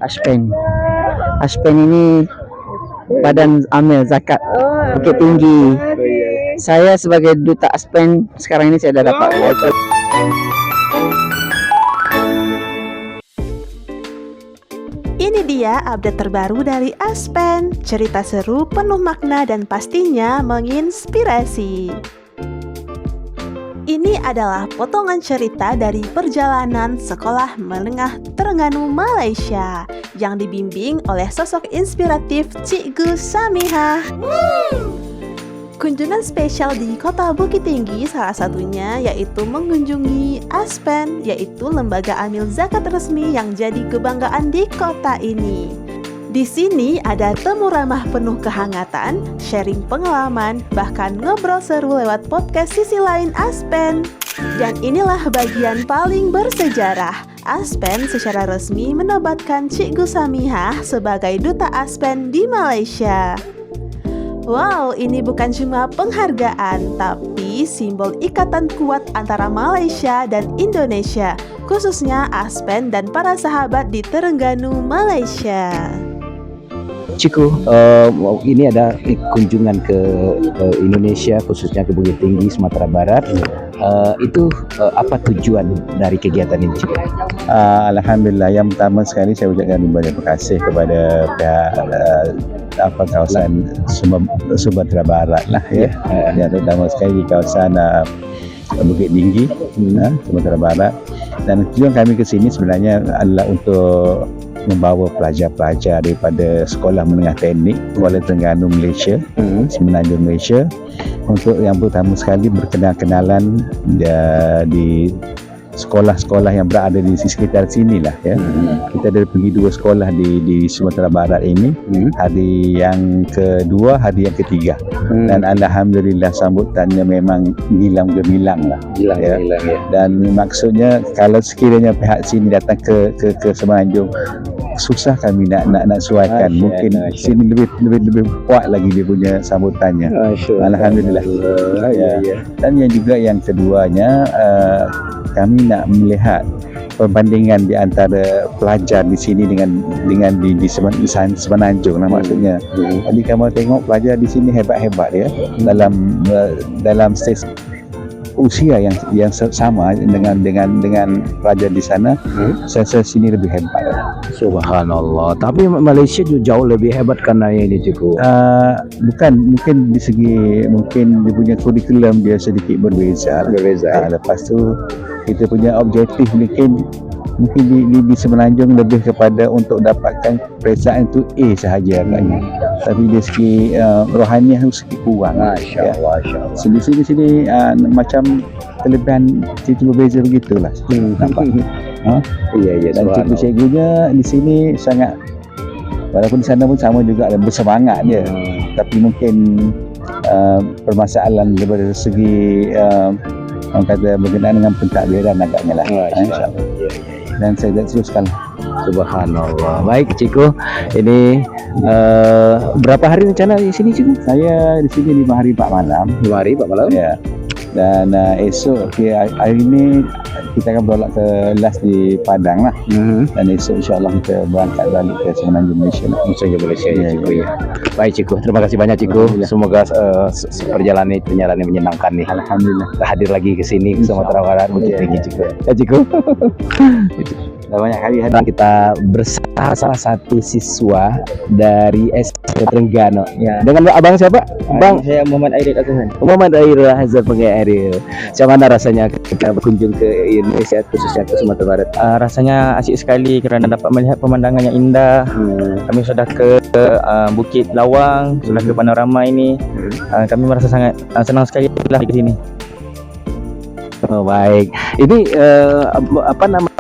Aspen. Aspen ini Badan Amil Zakat Bukit Tinggi. Saya sebagai duta Aspen sekarang ini saya dah dapat. Ini dia update terbaru dari Aspen, cerita seru, penuh makna dan pastinya menginspirasi. Ini adalah potongan cerita dari perjalanan Sekolah Menengah Terengganu Malaysia yang dibimbing oleh sosok inspiratif Cikgu Samihah. Kunjungan spesial di Kota Bukit Tinggi salah satunya yaitu mengunjungi Aspen, yaitu lembaga amil zakat resmi yang jadi kebanggaan di kota ini. Di sini ada temu ramah penuh kehangatan, sharing pengalaman, bahkan ngobrol seru lewat podcast sisi lain Aspen. Dan inilah bagian paling bersejarah. Aspen secara resmi menobatkan Cikgu Samihah sebagai Duta Aspen di Malaysia. Wow, ini bukan cuma penghargaan, tapi simbol ikatan kuat antara Malaysia dan Indonesia, khususnya Aspen dan para sahabat di Terengganu, Malaysia. Cikgu, ini ada kunjungan ke Indonesia, khususnya ke Bukit Tinggi, Sumatera Barat. Itu apa tujuan dari kegiatan ini, Cikgu? Alhamdulillah, yang pertama sekali saya ucapkan banyak terima kasih kepada pihak kawasan Sumatera Barat lah ya. Yang terutama sekali di kawasan Bukit Tinggi, Sumatera Barat. Dan tujuan kami ke sini sebenarnya adalah untuk membawa pelajar-pelajar daripada Sekolah Menengah Teknik Kuala Terengganu Malaysia, Semenanjung Malaysia, untuk yang pertama sekali berkenal-kenalan di sekolah-sekolah yang berada di sekitar sini lah ya. Kita ada pergi 2 sekolah di Sumatera Barat ini. Hari yang kedua, hari yang ketiga. Dan alhamdulillah sambutannya memang gilang gemilang lah. Gilang ya. Dan maksudnya kalau sekiranya pihak sini datang ke Semenanjung, susah kami nak suaikan. Mungkin sini lebih kuat lagi dia punya sambutannya. Alhamdulillah. Dan yang juga yang keduanya, kami nak melihat perbandingan di antara pelajar di sini dengan di Semenanjung lah maksudnya. Jadi kamu tengok pelajar di sini hebat-hebat ya, dalam stage usia yang sama dengan pelajar di sana. Saya sini lebih hebat. Subhanallah. Tapi Malaysia juga jauh lebih hebat karena ini, Cikgu. Bukan, mungkin di segi dia punya kurikulum dia sedikit berbeza. Lepas tu kita punya objektif mungkin di Semenanjung lebih kepada untuk dapatkan peringkat itu A sahaja agaknya. Tapi dari segi rohaniah itu sedikit kurang. Masya Allah. Sini macam kelebihan itu berbeza begitulah. Nampak? Iya. Dan cikgu-cikgunya di sini sangat, walaupun di sana pun sama juga bersemangat dia. Tapi mungkin permasalahan daripada segi orang kata berkenaan dengan pentadbiran agaknya lah. Dan saya teruskan. Subhanallah. Baik, Cikgu. Ini berapa hari rencana di sini, Cikgu? Saya di sini 5 hari 4 malam. 5 hari 4 malam? Ya. Dan esok hari ini kita akan bertolak ke Las di Padang lah. Dan esok insyaAllah kita berangkat balik ke Semenanjung Malaysia lah. Malaysia ya, Cikgu ya. Baik, Cikgu. Terima kasih banyak, Cikgu. Semoga perjalanan menyenangkan nih. Alhamdulillah. Hadir lagi ke sini ke Sumatera Barat, Bukit Tinggi, Cikgu. Ya, Cikgu. Banyak kali kita bersama salah satu siswa dari SD Terengganu. Ya. Dengan abang siapa? Bang, Saya Muhammad Airil Azhan. Muhammad Airil Azhan pakai Airil. Macam mana rasanya kita berkunjung ke Indonesia, khususnya ke Sumatera Barat? Rasanya asyik sekali kerana dapat melihat pemandangan yang indah. Kami sudah ke Bukit Lawang, sudah ke panorama ini. Kami merasa sangat senang sekali lah di sini. Oh, baik. Ini apa nama?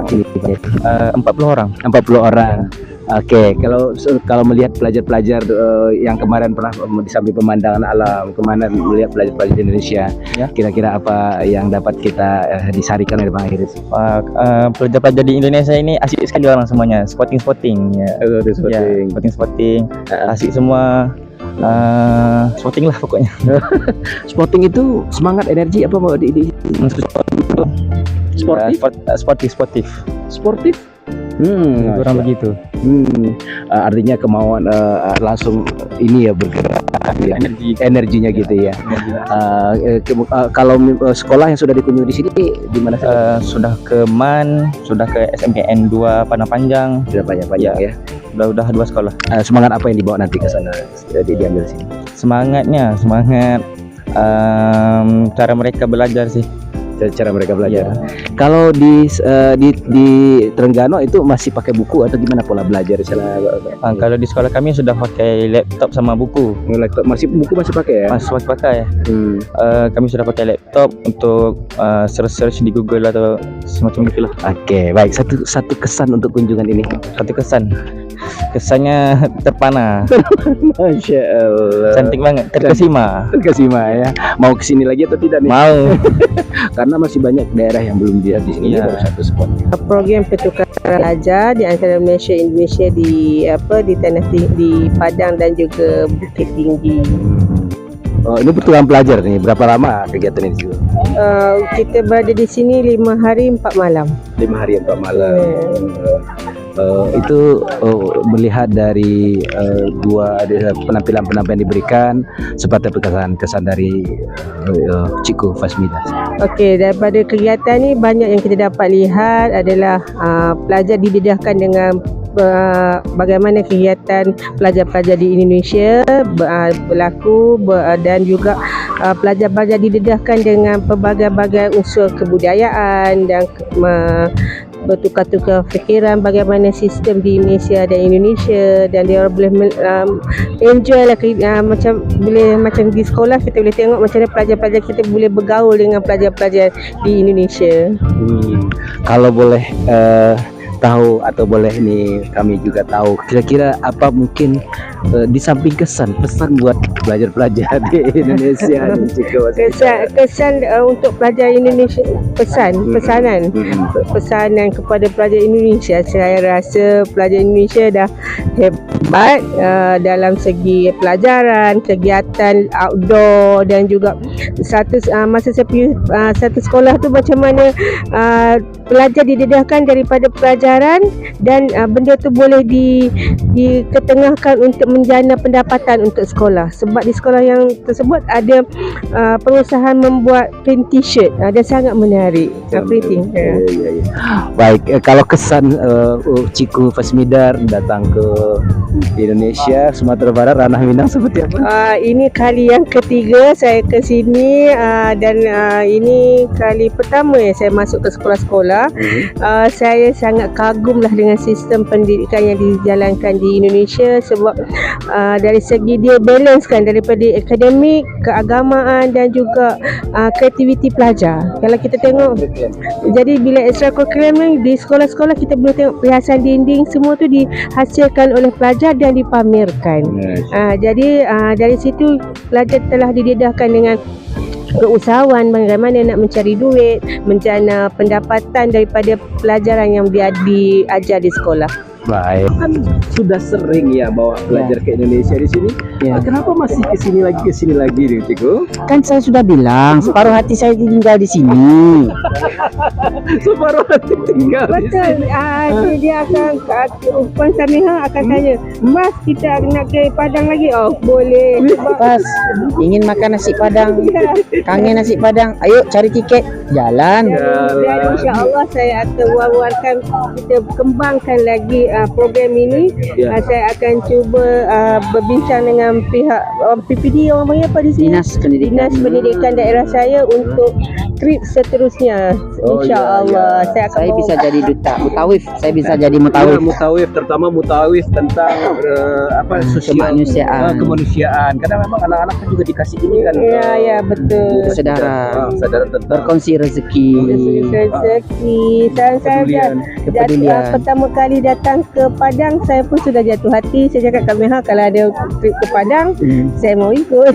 40 orang. 40 orang. Oke, kalau melihat pelajar-pelajar yang kemarin pernah disambi pemandangan alam, kemarin melihat pelajar-pelajar di Indonesia, kira-kira apa yang dapat kita disarikan oleh Bang Iris? Pelajar-pelajar di Indonesia ini asyik sekali orang semuanya, sporting ya. Sporting, asyik semua. Sporting lah pokoknya. Sporting itu semangat, energi apa sportif. Sportif? kurang begitu. Artinya kemauan langsung ini ya bergerak ya, energinya gitu ya. Kalau sekolah yang sudah dikunjungi di sini di mana saja? Sudah ke MAN, sudah ke SMPN 2 Padang Panjang. Sudah banyak-banyak ya. Udah 2 sekolah. Semangat apa yang dibawa nanti ke sana diambil sini? Semangat cara mereka belajar sih. Cara mereka belajar. Kalau di Terengganu itu masih pakai buku atau gimana pola belajar? Kalau di sekolah kami sudah pakai laptop sama buku. Laptop buku masih pakai ya? Masih pakai. Kami sudah pakai laptop untuk search di Google atau semacam itulah. Oke, baik. Satu kesan untuk kunjungan ini. Satu kesannya terpana. Masya Allah. Cantik banget, terkesima Ya. Mau kesini lagi atau tidak nih? Mau. Karena masih banyak daerah yang belum di sini. Iya. Baru satu spot. Program pertukaran pelajar di antara Malaysia Indonesia di tanah di Padang dan juga Bukit Tinggi. Ini pertukaran pelajar nih. Berapa lama kegiatan ini juga? Kita berada di sini 5 hari 4 malam. 5 hari 4 malam. Itu melihat dari dua penampilan diberikan seperti kesan dari Cikgu Fasmida. Okey, daripada kegiatan ni banyak yang kita dapat lihat adalah pelajar didedahkan dengan bagaimana kegiatan pelajar-pelajar di Indonesia berlaku dan juga pelajar-pelajar didedahkan dengan pelbagai unsur kebudayaan dan bertukar-tukar fikiran bagaimana sistem di Malaysia dan Indonesia, dan dia boleh enjoy lah macam di sekolah kita boleh tengok macam mana pelajar-pelajar kita boleh bergaul dengan pelajar-pelajar di Indonesia. Kalau boleh tahu atau boleh nih kami juga tahu kira-kira apa mungkin di samping pesan buat pelajar-pelajar di Indonesia kesan untuk pelajar Indonesia, pesanan kepada pelajar Indonesia. Saya rasa pelajar Indonesia dah hebat dalam segi pelajaran, kegiatan outdoor, dan juga masa saya pergi satu sekolah tu macam mana pelajar didedahkan daripada pelajaran dan benda tu boleh diketengahkan untuk menjana pendapatan untuk sekolah, sebab di sekolah yang tersebut ada pengusahaan membuat print t-shirt dan sangat menarik printing. Baik, kalau kesan Cikgu Fasmidar datang ke Indonesia, Sumatera Barat, Ranah Minang seperti apa? Ini kali yang ketiga saya ke sini dan ini kali pertama saya masuk ke sekolah-sekolah. Saya sangat kagum lah dengan sistem pendidikan yang dijalankan di Indonesia, sebab dari segi dia balancekan daripada akademik, keagamaan dan juga kreativiti pelajar. Kalau kita tengok, jadi bila extracurricular di sekolah-sekolah kita boleh tengok perhiasan dinding semua tu dihasilkan oleh pelajar dan dipamerkan. Jadi dari situ pelajar telah didedahkan dengan keusahawan, bagaimana nak mencari duit, menjana pendapatan daripada pelajaran yang dia diajar di sekolah. Baik. Kan sudah sering ya bawa pelajar ke Indonesia di sini. Kenapa masih ke sini lagi nih, Cikgu? Kan saya sudah bilang separuh hati saya tinggal di sini. Separuh hati tinggal di sini. Betul. Dia akan Puan Samiha akan tanya, "Mas, kita nak ke Padang lagi?" Oh, boleh. Pas ingin makan nasi Padang, kangen nasi Padang, ayo cari tiket, jalan. Dan insya-Allah saya akan war-warkan kita kembangkan lagi program ini. Saya akan cuba berbincang dengan pihak PPD, orang panggil apa di sini? Dinas Pendidikan daerah saya untuk trip seterusnya. Insya-Allah Saya bisa jadi duta mutawif. Saya bisa jadi mutawif. Mutawif, terutama mutawif tentang kemanusiaan. Karena memang anak-anak kan juga dikasih ini kan. Ya, betul. Saudara tentang berkongsi rezeki. Saya pertama kali datang ke Padang, saya pun sudah jatuh hati. Saya cakap kat Meha, kalau ada trip ke Padang, saya mau ikut.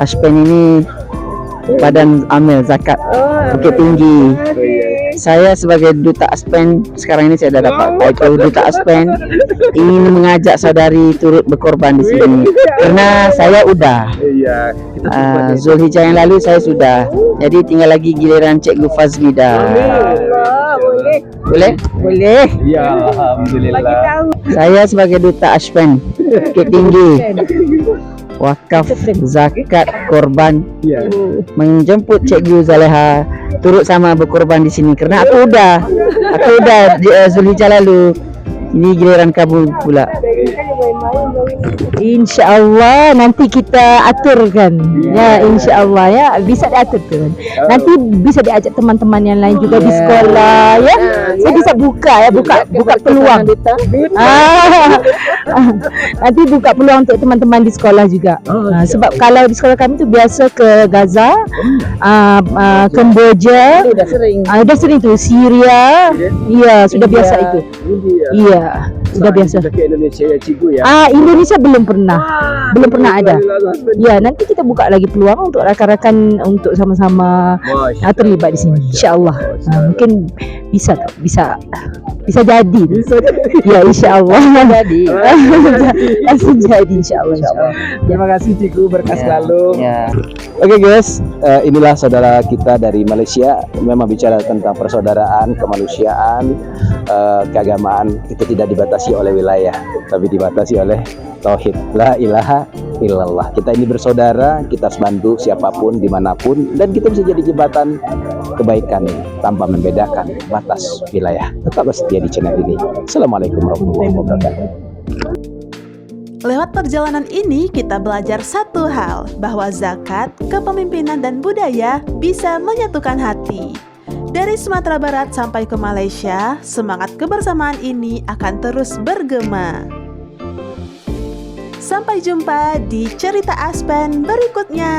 Aspen ini Badan Amil Zakat Bukit Tinggi. Saya sebagai duta Aspen, sekarang ini saya dah dapat title duta Aspen, ingin mengajak saudari turut berkorban di sini karena saya udah. Iya, kita Zulhijjah yang lalu saya sudah. Jadi tinggal lagi giliran Cikgu Fazli dah. Boleh. Boleh? Boleh. Ya, alhamdulillah. Bagi tahu. Saya sebagai duta Aspen Bukit Tinggi, wakaf zakat korban, Ya. menjemput Cikgu Zaleha turut sama berkorban di sini karena aku udah Zulhijjah lalu. Ini giliran kamu pula. InsyaAllah nanti kita aturkan. Ya, insyaAllah ya bisa diaturkan. Nanti bisa diajak teman-teman yang lain juga di sekolah ya. Saya bisa buka peluang. Nanti buka peluang untuk teman-teman di sekolah juga. Sebab kalau di sekolah kami tu biasa ke Gaza, Kamboja, udah sering tu Syria. Iya, sudah biasa itu. Iya, sudah biasa. Ke Indonesia ya cikgu ya. Indonesia belum pernah ada. Ya, nanti kita buka lagi peluang untuk rakan-rakan untuk sama-sama terlibat di sini. Insyaallah. Mungkin bisa jadi. Ya, insyaallah jadi. Langsung jadi insyaallah. Terima kasih cikgu, berkah selalu. Ya. Oke guys, inilah saudara kita dari Malaysia. Memang bicara tentang persaudaraan, kemanusiaan, keagamaan itu tidak dibatasi oleh wilayah, tapi dibatasi oleh tauhid. La ilaha illallah. Kita ini bersaudara, kita harus bantu siapapun, dimanapun, dan kita bisa jadi jembatan kebaikan tanpa membedakan batas wilayah. Tetaplah setia di channel ini. Assalamualaikum warahmatullahi wabarakatuh. Lewat perjalanan ini kita belajar satu hal, bahwa zakat, kepemimpinan dan budaya bisa menyatukan hati. Dari Sumatera Barat sampai ke Malaysia, semangat kebersamaan ini akan terus bergema. Sampai jumpa di cerita Aspen berikutnya.